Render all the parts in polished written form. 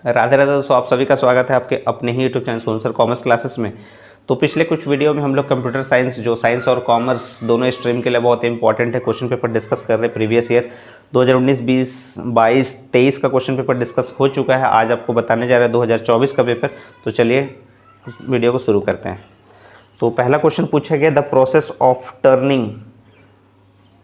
राधे राधे दोस्तों, आप सभी का स्वागत है आपके अपने ही YouTube channel Sonsar commerce classes में। तो पिछले कुछ वीडियो में हम लोग कंप्यूटर साइंस, जो साइंस और कॉमर्स दोनों स्ट्रीम के लिए बहुत इंपॉर्टेंट है, क्वेश्चन पेपर डिस्कस कर रहे हैं। प्रीवियस ईयर 2019, 20, 22, 23 का क्वेश्चन पेपर डिस्कस हो चुका है। आज आपको बताने जा रहे हैं 2024 का पेपर। तो चलिए उस वीडियो को शुरू करते हैं। तो पहला क्वेश्चन पूछा गया, the process of turning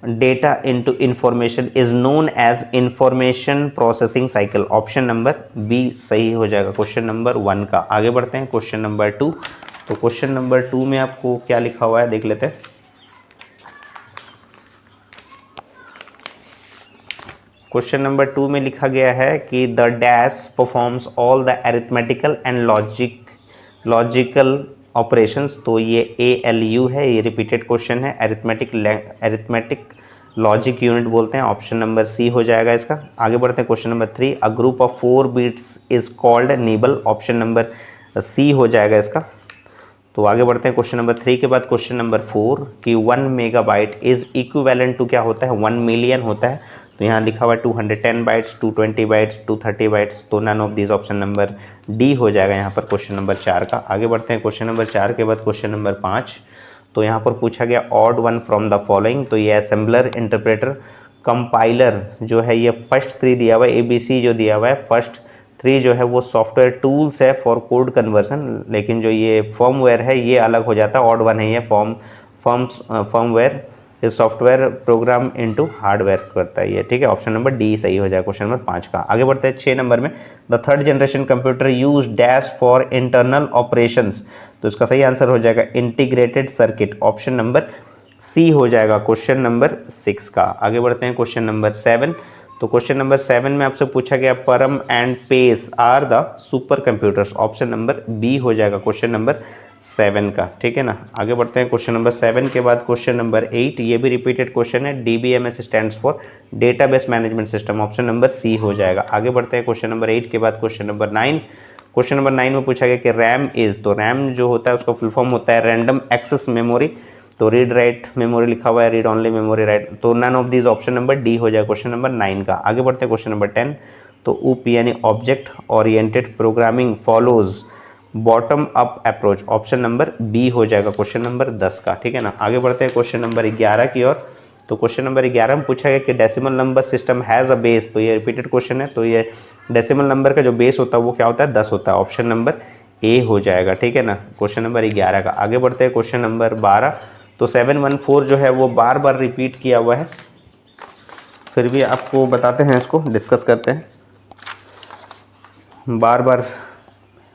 data into information is known as information processing cycle. Option number B सही हो जाएगा क्वेश्चन नंबर 1 का। आगे बढ़ते हैं क्वेश्चन नंबर 2। तो क्वेश्चन नंबर 2 में आपको क्या लिखा हुआ है देख लेते हैं। क्वेश्चन नंबर 2 में लिखा गया है कि the dash performs all the arithmetical and logical operations. तो ये ALU है, ये रिपीटेड क्वेश्चन है। अरिथमेटिक लॉजिक यूनिट बोलते हैं। ऑप्शन नंबर सी हो जाएगा इसका। आगे बढ़ते हैं question number 3, a group of 4 bits is called nibble. Option number C हो जाएगा इसका। तो आगे बढ़ते हैं क्वेश्चन नंबर 3 के बाद क्वेश्चन नंबर 4 कि 1 मेगाबाइट इज इक्विवेलेंट टू क्या होता है, 1 मिलियन होता है। तो यहाँ लिखा हुआ है 210 बाइट्स, 220 बाइट्स, 230 बाइट्स। तो none of this, option number D हो जाएगा यहाँ पर क्वेश्चन नंबर 4 का। आगे बढ़ते हैं क्वेश्चन नंबर 4 के बाद क्वेश्चन नंबर 5। तो यहाँ पर पूछा गया odd one from the following. तो ये असेंबलर, इंटरप्रेटर, कंपाइलर जो है, ये फर्स्ट 3 दिया हुआ है। ABC जो दिया हुआ है फर्स्ट 3 जो है वो सॉफ्टवेयर टूल्स है फॉर कोड कन्वर्सन, लेकिन जो ये फर्मवेयर है ये अलग हो जाता है। ऑड वन है ये। फर्मवेयर ये सॉफ्टवेयर प्रोग्राम इनटू हार्डवेयर करता है ये, ठीक है। ऑप्शन नंबर डी सही हो जाएगा क्वेश्चन नंबर 5 का। आगे बढ़ते हैं 6 नंबर में, the third generation computer use dash for internal operations. तो इसका सही आंसर हो जाएगा integrated circuit. Option number C हो जाएगा क्वेश्चन नंबर 6 का। आगे बढ़ते हैं क्वेश्चन नंबर 7। तो क्वेश्चन नंबर 7 में आपसे पूछा गया Param and PACE are the super computers. Option number B हो जाएगा क्वेश्चन नंबर 7 का, ठीक है ना। आगे बढ़ते हैं क्वेश्चन नंबर 7 के बाद क्वेश्चन नंबर 8, ये भी रिपीटेड क्वेश्चन है। DBMS stands for database management system. Option number C हो जाएगा। आगे बढ़ते हैं क्वेश्चन नंबर 8 के बाद क्वेश्चन नंबर 9। क्वेश्चन नंबर 9 में पूछा गया कि रैम इज, तो रैम जो होता है उसका फुल फॉर्म होता है रैंडम एक्सेस मेमोरी। तो रीड राइट मेमोरी लिखा हुआ है, रीड ऑनली मेमोरी राइट। तो none of this, option number D हो जाएगा क्वेश्चन नंबर 9 का। आगे बढ़ते हैं क्वेश्चन नंबर 10। तो UP यानी object oriented programming follows bottom up approach. Option number B हो जाएगा क्वेश्चन नंबर 10 का, ठीक है ना। आगे बढ़ते हैं क्वेश्चन नंबर 11 की ओर। तो क्वेश्चन नंबर 11 में पूछा गया कि decimal number system has a base. तो ये रिपीटेड क्वेश्चन है। तो ये डेसिमल नंबर का जो बेस होता है वो क्या होता है, 10 होता है। ऑप्शन नंबर ए हो जाएगा, ठीक है ना, क्वेश्चन नंबर 11 का। आगे बढ़ते हैं क्वेश्चन नंबर 12। तो 714 जो है वो बार बार रिपीट किया हुआ है, फिर भी आपको बताते हैं, इसको डिस्कस करते हैं। बार बार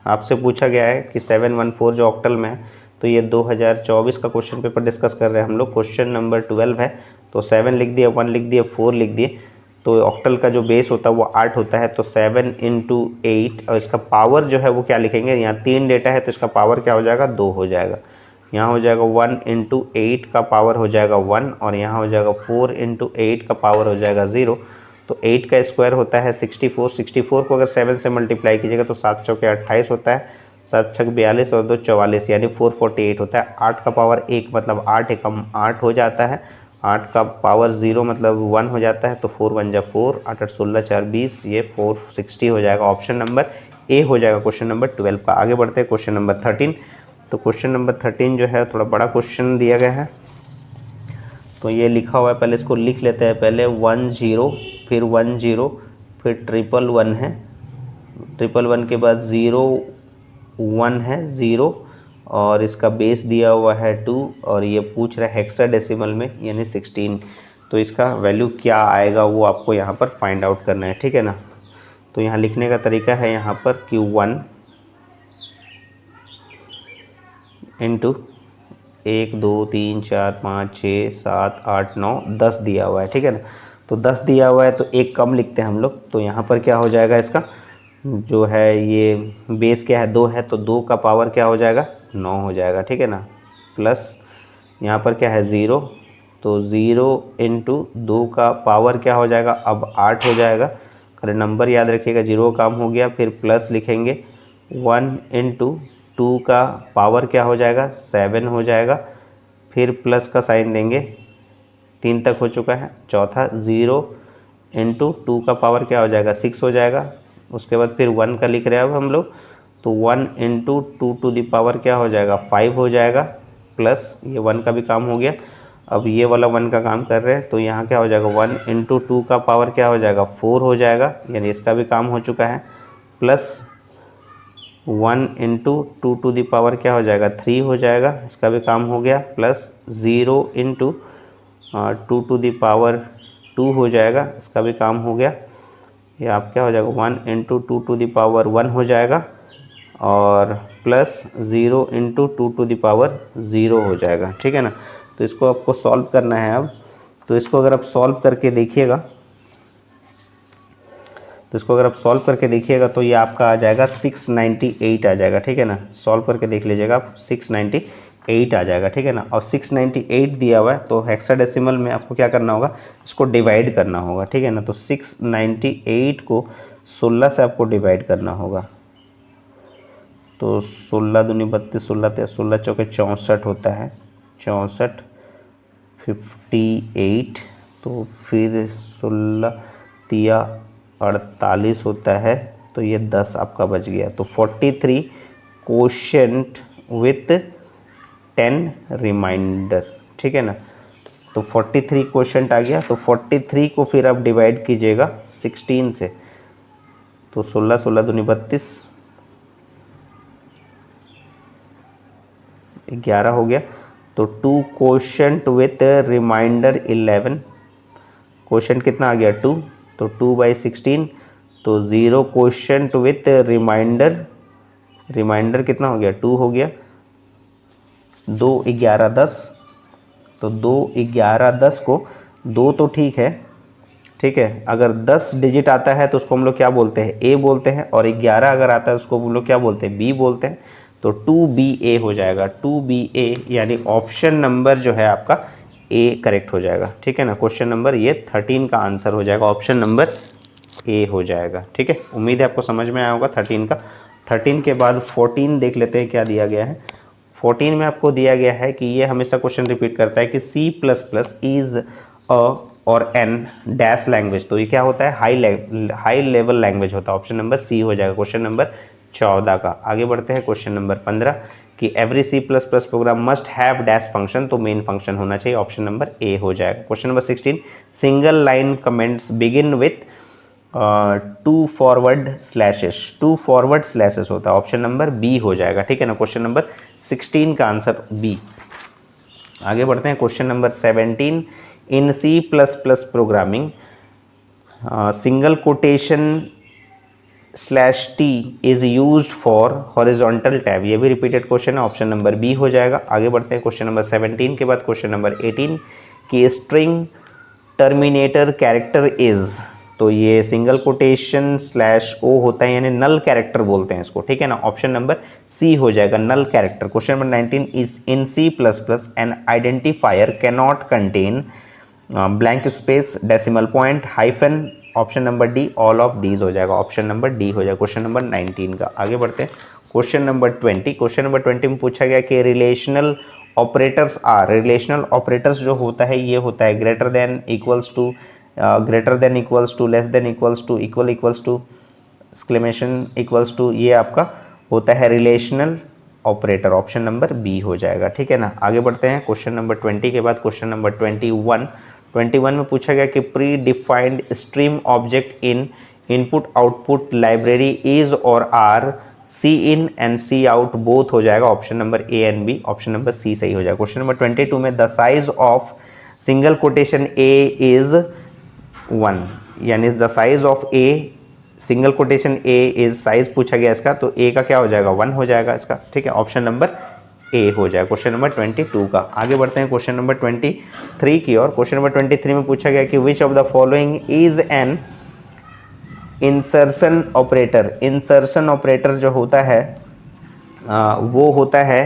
आपसे पूछा गया है कि 714 जो ऑक्टल में है, तो ये 2024 का क्वेश्चन पेपर डिस्कस कर रहे हैं हम लोग। क्वेश्चन नंबर 12 है। तो 7 लिख दिए, 1 लिख दिए, 4 लिख दिए। तो ऑक्टल का जो बेस होता है वो 8 होता है। तो 7 × 8, और इसका पावर जो है वो क्या लिखेंगे, यहाँ 3 डेटा है तो इसका पावर क्या हो जाएगा, 2 हो जाएगा। यहाँ हो जाएगा 1 × 8 का पावर हो जाएगा 1, और यहाँ हो जाएगा 4 × 8 का पावर हो जाएगा 0। तो 8 का स्क्वायर होता है 64। 64 को अगर 7 से मल्टीप्लाई कीजिएगा तो 7 चौके 28 होता है, 7 छक 42 और 2 44, यानी 448 होता है। 8 का पावर 1 मतलब 8 एकम 8 हो जाता है। 8 का पावर 0 मतलब 1 हो जाता है। तो 4 1 जा 4, 8 8 16 4 20, ये 460 हो जाएगा। ऑप्शन नंबर ए हो जाएगा क्वेश्चन नंबर 12 का। आगे बढ़ते हैं क्वेश्चन नंबर 13। तो क्वेश्चन नंबर 13 जो है थोड़ा बड़ा क्वेश्चन दिया गया है। तो ये लिखा हुआ है, पहले इसको लिख लेते हैं। पहले 1 0, फिर 1 0, फिर 1 है, 1 के बाद 0 1 है 0, और इसका बेस दिया हुआ है 2, और ये पूछ रहा है हेक्साडेसिमल में यानी 16। तो इसका वैल्यू क्या आएगा वो आपको यहाँ पर फाइंड आउट करना है, ठीक है ना। तो यहाँ लिखने का तरीका है यहाँ पर कि 1 इंटू 1 2 3 4 5 6 7 8 9 10 दिया हुआ है, ठीक है ना। तो 10 दिया हुआ है तो एक कम लिखते हैं हम लोग। तो यहाँ पर क्या हो जाएगा, इसका जो है ये बेस क्या है, 2 है, तो 2 का पावर क्या हो जाएगा, 9 हो जाएगा, ठीक है ना। प्लस यहाँ पर क्या है 0, तो 0 × 2 का पावर क्या हो जाएगा, अब 8 हो जाएगा। अरे नंबर याद रखिएगा, 0 काम हो गया, फिर प्लस लिखेंगे। 1 × 2 का पावर क्या हो जाएगा, 7 हो जाएगा। फिर प्लस का साइन देंगे, 3 तक हो चुका है। चौथा 0 × 2 का पावर क्या हो जाएगा, 6 हो जाएगा। उसके बाद फिर 1 का लिख रहे हैं अब हम लोग, तो 1 इंटू 2 टू द पावर क्या हो जाएगा 5 हो जाएगा, प्लस ये 1 का भी काम हो गया। अब ये वाला 1 का काम कर रहे हैं, तो यहाँ क्या हो जाएगा 1 इंटू 2 का पावर क्या हो जाएगा 4 हो जाएगा, यानी इसका भी काम हो चुका है, plus 1 into 2 to the power क्या हो जाएगा 3 हो जाएगा, इसका भी काम हो गया, plus 0 into 2 to the power 2 हो जाएगा, इसका भी काम हो गया। ये आप क्या हो जाएगा 1 इंटू 2 टू द पावर 1 हो जाएगा, और plus 0 into 2 to the power 0 हो जाएगा, ठीक है ना। तो इसको आपको सॉल्व करना है अब। तो इसको अगर आप सॉल्व करके देखिएगा, तो ये आपका आ जाएगा 698 आ जाएगा, ठीक है ना। सॉल्व करके देख लीजिएगा आप, 698 आ जाएगा, ठीक है ना। और 698 दिया हुआ है, तो हेक्साडेसिमल में आपको क्या करना होगा, इसको डिवाइड करना होगा, ठीक है ना। तो 698 को 16 से आपको डिवाइड करना होगा। तो 16 दूनी 32, 16 चौके 64 होता है, 64 58, तो फिर 16 तिया 48 होता है, तो ये 10 आपका बच गया। तो 43 क्वोशंट विथ 10 रिमाइंडर, ठीक है ना। तो 43 क्वोशंट आ गया, तो 43 को फिर आप डिवाइड कीजिएगा 16 से, तो 16 दूनी 32, 11 हो गया। तो 2 क्वोशंट विथ रिमाइंडर 11, क्वोशंट कितना आ गया 2, तो 2/16, तो 0 क्वोशंट विथ रिमाइंडर कितना हो गया 2 हो गया। 2 11 10, तो 2 11 10 को 2 तो ठीक है, अगर 10 डिजिट आता है तो उसको हम लोग क्या बोलते हैं ए बोलते हैं, और 11 अगर आता है उसको हम लोग क्या बोलते हैं बी बोलते हैं। तो 2BA हो जाएगा, 2BA, यानी ऑप्शन नंबर जो है आपका ए करेक्ट हो जाएगा, ठीक है ना। क्वेश्चन नंबर ये 13 का आंसर हो जाएगा, ऑप्शन नंबर ए हो जाएगा, ठीक है। उम्मीद है आपको समझ में आया होगा 13 का। 13 के बाद 14 देख लेते हैं क्या दिया गया है। 14 में आपको दिया गया है कि ये हमेशा क्वेश्चन रिपीट करता है कि C++ इज़ अ और एन डैश लैंग्वेज, तो ये क्या होता है हाई लेवल लैंग्वेज होता है, ऑप्शन नंबर सी हो जाएगा क्वेश्चन नंबर 14 का। आगे बढ़ते हैं क्वेश्चन नंबर 15 कि every C++ program must have dash function, तो मेन फंक्शन होना चाहिए, ऑप्शन नंबर ए हो जाएगा। Question number 16 single line comments begin with 2 forward slashes होता है, ऑप्शन नंबर बी हो जाएगा, ठीक है ना। क्वेश्चन नंबर 16 का आंसर बी। आगे बढ़ते हैं question number 17 in C++ programming single quotation /t is used for horizontal tab, ये भी रिपीटेड क्वेश्चन है, ऑप्शन नंबर बी हो जाएगा। आगे बढ़ते हैं क्वेश्चन नंबर 17 के बाद क्वेश्चन नंबर 18 कि स्ट्रिंग टर्मिनेटर कैरेक्टर इज, तो ये सिंगल कोटेशन /o होता है, यानी नल कैरेक्टर बोलते हैं इसको, ठीक है ना। ऑप्शन नंबर सी हो जाएगा null character. Question number 19 is in C++ an identifier cannot contain blank space decimal point hyphen, option number D all of these हो जाएगा, ऑप्शन नंबर डी हो जाएगा क्वेश्चन नंबर 19 का। आगे बढ़ते हैं क्वेश्चन नंबर 20। क्वेश्चन नंबर 20 में पूछा गया कि relational operators are, relational operators जो होता है ये होता है greater than equals to, less than equals to, equals to, exclamation equals to, ये आपका होता है relational operator, option number B हो जाएगा, ठीक है ना। आगे बढ़ते हैं क्वेश्चन नंबर 20 के बाद क्वेश्चन नंबर 21 में पूछा गया कि predefined stream object in input output library is और are cin and cout both हो जाएगा, option number A and B, option number C सही हो जाएगा। क्वेश्चन नंबर 22 में the size of single quotation A is 1, यानी the size of A, single quotation A is size पूछा गया इसका, तो ए का क्या हो जाएगा 1 हो जाएगा इसका, ठीक है, ऑप्शन नंबर ए हो जाएगा क्वेश्चन नंबर 22 का। आगे बढ़ते हैं क्वेश्चन नंबर 23 की ओर। क्वेश्चन नंबर 23 में पूछा गया कि which of the following is an insertion operator, insertion operator जो होता है वो होता है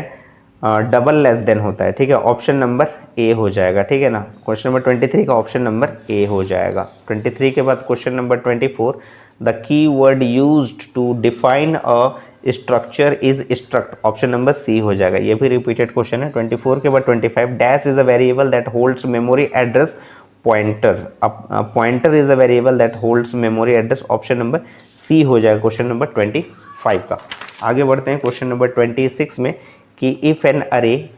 डबल लेस देन होता है, ठीक है, ऑप्शन नंबर ए हो जाएगा, ठीक है ना। क्वेश्चन नंबर 23 का ऑप्शन नंबर ए हो जाएगा। 23 के बाद question number 24 the keyword used to define a structure is struct, option number C हो जाएगा, ये भी रिपीटेड क्वेश्चन है। 24 के बाद 25 dash is a variable that holds memory address pointer. Pointer is a variable that holds memory address, option number C हो जाएगा question number 25 का। आगे बढ़ते हैं क्वेश्चन नंबर 26 में कि इफ एन अरे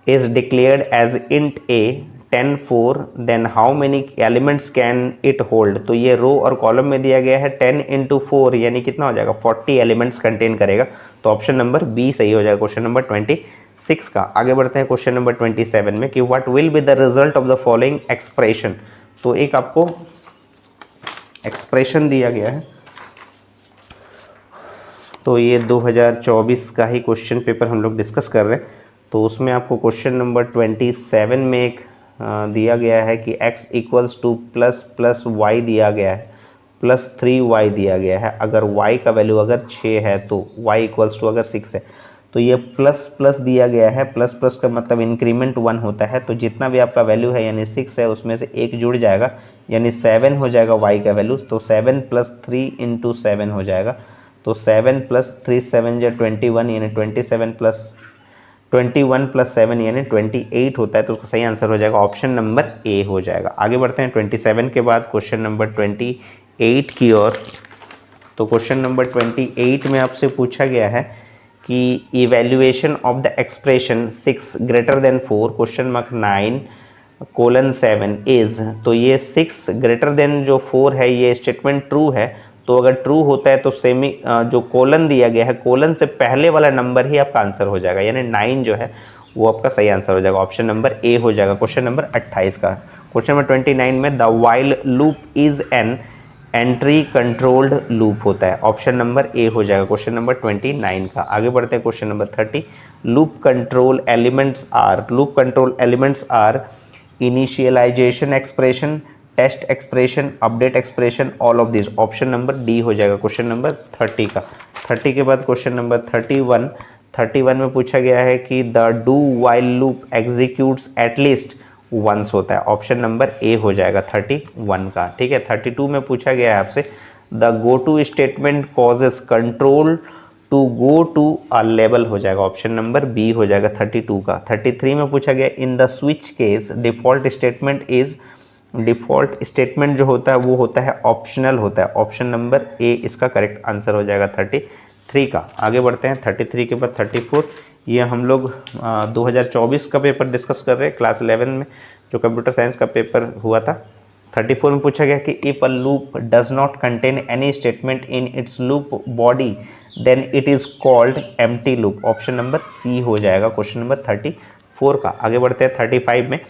is declared as int a 10 4 then how many elements can it hold। तो ये रो और कॉलम में दिया गया है 10 इंटू 4 यानी कितना हो जाएगा 40 एलिमेंट्स कंटेन करेगा। तो ऑप्शन नंबर बी सही हो जाएगा क्वेश्चन नंबर 26 का। आगे बढ़ते हैं क्वेश्चन नंबर 27 में कि what will be the result of the following expression. तो एक आपको एक्सप्रेशन दिया गया है, तो ये 2024 का ही क्वेश्चन पेपर हम लोग डिस्कस कर रहे हैं। तो उसमें आपको क्वेश्चन नंबर 27 में एक दिया गया है कि x equals to plus y दिया गया है, +3y दिया गया है। अगर y का वैल्यू अगर 6 है तो y इक्वल्स टू अगर 6 है तो ये प्लस दिया गया है। प्लस का मतलब इंक्रीमेंट 1 होता है, तो जितना भी आपका वैल्यू है यानी 6 है उसमें से एक जुड़ जाएगा यानी 7 हो जाएगा y का वैल्यू। तो 7 + 3 × 7 हो जाएगा। तो 7 + 3 7 या 21 यानी 21 + 7 यानी 28 होता है। तो उसका सही आंसर हो जाएगा ऑप्शन नंबर ए हो जाएगा। आगे बढ़ते हैं 27 के बाद क्वेश्चन नंबर 28 की ओर। तो क्वेश्चन नंबर 28 में आपसे पूछा गया है कि evaluation of the expression 6 greater than 4 (9:7) is. तो ये 6 ग्रेटर देन जो 4 है ये स्टेटमेंट ट्रू है। तो अगर ट्रू होता है तो सेमी जो कोलन दिया गया है कोलन से पहले वाला नंबर ही आपका आंसर हो जाएगा यानी 9 जो है वो आपका सही आंसर हो जाएगा। ऑप्शन नंबर ए हो जाएगा क्वेश्चन नंबर 28 का। क्वेश्चन नंबर 29 में the while loop is an entry controlled loop होता है। ऑप्शन नंबर ए हो जाएगा क्वेश्चन नंबर 29 का। आगे बढ़ते हैं question number 30। Loop control elements are initialisation expression, test expression, update expression, all of this. Option number D हो जाएगा क्वेश्चन नंबर 30 का। 30 के बाद क्वेश्चन नंबर 31 में पूछा गया है कि the do while loop executes at least once होता है। ऑप्शन नंबर ए हो जाएगा 31 का। ठीक है। 32 में पूछा गया है आपसे the go to statement causes control to go to a level हो जाएगा। ऑप्शन नंबर बी हो जाएगा 32 का। 33 में पूछा गया in the switch case default statement जो होता है वो होता है ऑप्शनल होता है। ऑप्शन नंबर ए इसका करेक्ट आंसर हो जाएगा 33 का। आगे बढ़ते हैं 33 के बाद 34। ये हम लोग 2024 का पेपर डिस्कस कर रहे हैं क्लास 11 में जो कंप्यूटर साइंस का पेपर हुआ था। 34 में पूछा गया कि if a loop does not contain any statement in its loop body then it is called empty loop. Option number C हो जाएगा क्वेश्चन नंबर 34 का। आगे बढ़ते हैं 35 में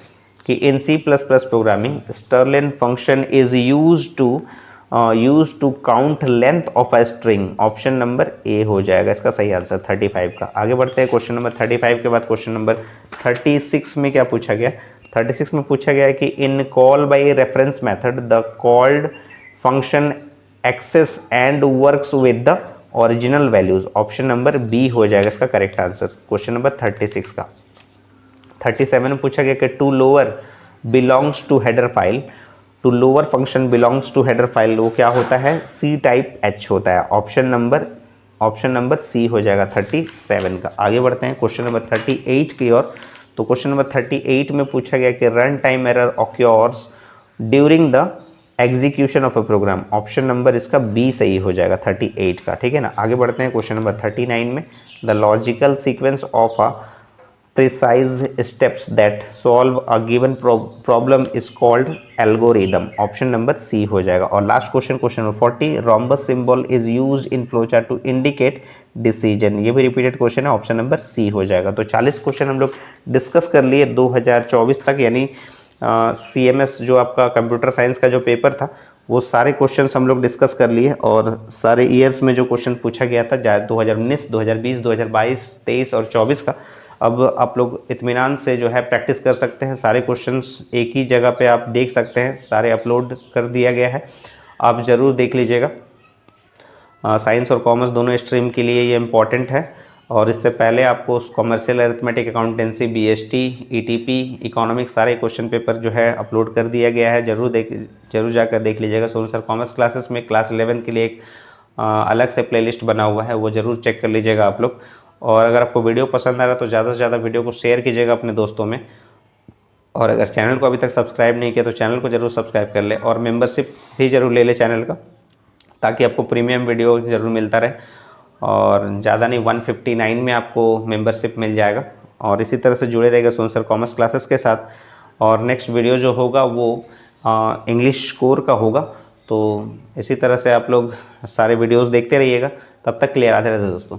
कि in C++ programming strlen function is use to count length of a string. Option number A हो जाएगा इसका सही आंसर 35 का। आगे बढ़ते हैं क्वेश्चन नंबर 35 के बाद क्वेश्चन नंबर 36 में क्या पूछा गया। 36 में पूछा गया कि in call by reference method the called function access and works with the original values. Option number B हो जाएगा इसका करेक्ट आंसर क्वेश्चन नंबर 36 का। 37 में पूछा गया कि to lower belongs to header file, to lower function belongs to header file वो क्या होता है सी टाइप एच होता है। ऑप्शन नंबर सी हो जाएगा 37 का। आगे बढ़ते हैं क्वेश्चन नंबर 38 की ओर। तो क्वेश्चन नंबर 38 में पूछा गया कि run time error occurs during the execution of a program. Option number इसका बी सही हो जाएगा 38 का। ठीक है ना। आगे बढ़ते हैं क्वेश्चन नंबर 39 में the logical sequence of a precise steps that solve a given problem is called algorithm। Option number C हो जाएगा। और last question number 40 rhombus symbol is used in flowchart to indicate decision। ये भी repeated question है। Option number C हो जाएगा। तो 40 question हम लोग डिस्कस कर लिए 2024 तक यानी CMS जो आपका कंप्यूटर साइंस का जो पेपर था वो सारे क्वेश्चंस हम लोग डिस्कस कर लिए और सारे ईयर्स में जो क्वेश्चन पूछा गया था 2019, 2020, 2022, 23 और 24 का अब आप लोग इत्मीनान से जो है प्रैक्टिस कर सकते हैं। सारे क्वेश्चंस एक ही जगह पे आप देख सकते हैं, सारे अपलोड कर दिया गया है, आप ज़रूर देख लीजिएगा। साइंस और कॉमर्स दोनों स्ट्रीम के लिए ये इम्पॉर्टेंट है। और इससे पहले आपको commercial arithmetic, accountancy, BST, ETP, economics सारे क्वेश्चन पेपर जो है अपलोड कर दिया गया है। ज़रूर जाकर देख लीजिएगा। सोनू सर कॉमर्स क्लासेस में क्लास 11 के लिए एक अलग से प्लेलिस्ट बना हुआ है, वो ज़रूर चेक कर लीजिएगा आप लोग। और अगर आपको वीडियो पसंद आ रहा है तो ज़्यादा से ज़्यादा वीडियो को शेयर कीजिएगा अपने दोस्तों में। और अगर चैनल को अभी तक सब्सक्राइब नहीं किया तो चैनल को ज़रूर सब्सक्राइब कर ले और मेंबरशिप भी ज़रूर ले ले चैनल का, ताकि आपको प्रीमियम वीडियो ज़रूर मिलता रहे। और ज़्यादा नहीं 159 में आपको मेंबरशिप मिल जाएगा। और इसी तरह से जुड़े रहेगा सोनू सर कॉमर्स क्लासेस के साथ। और नेक्स्ट वीडियो जो होगा वो इंग्लिश कोर का होगा। तो इसी तरह से आप लोग सारे वीडियोस देखते रहिएगा। तब तक के लिए राधे राधे दोस्तों।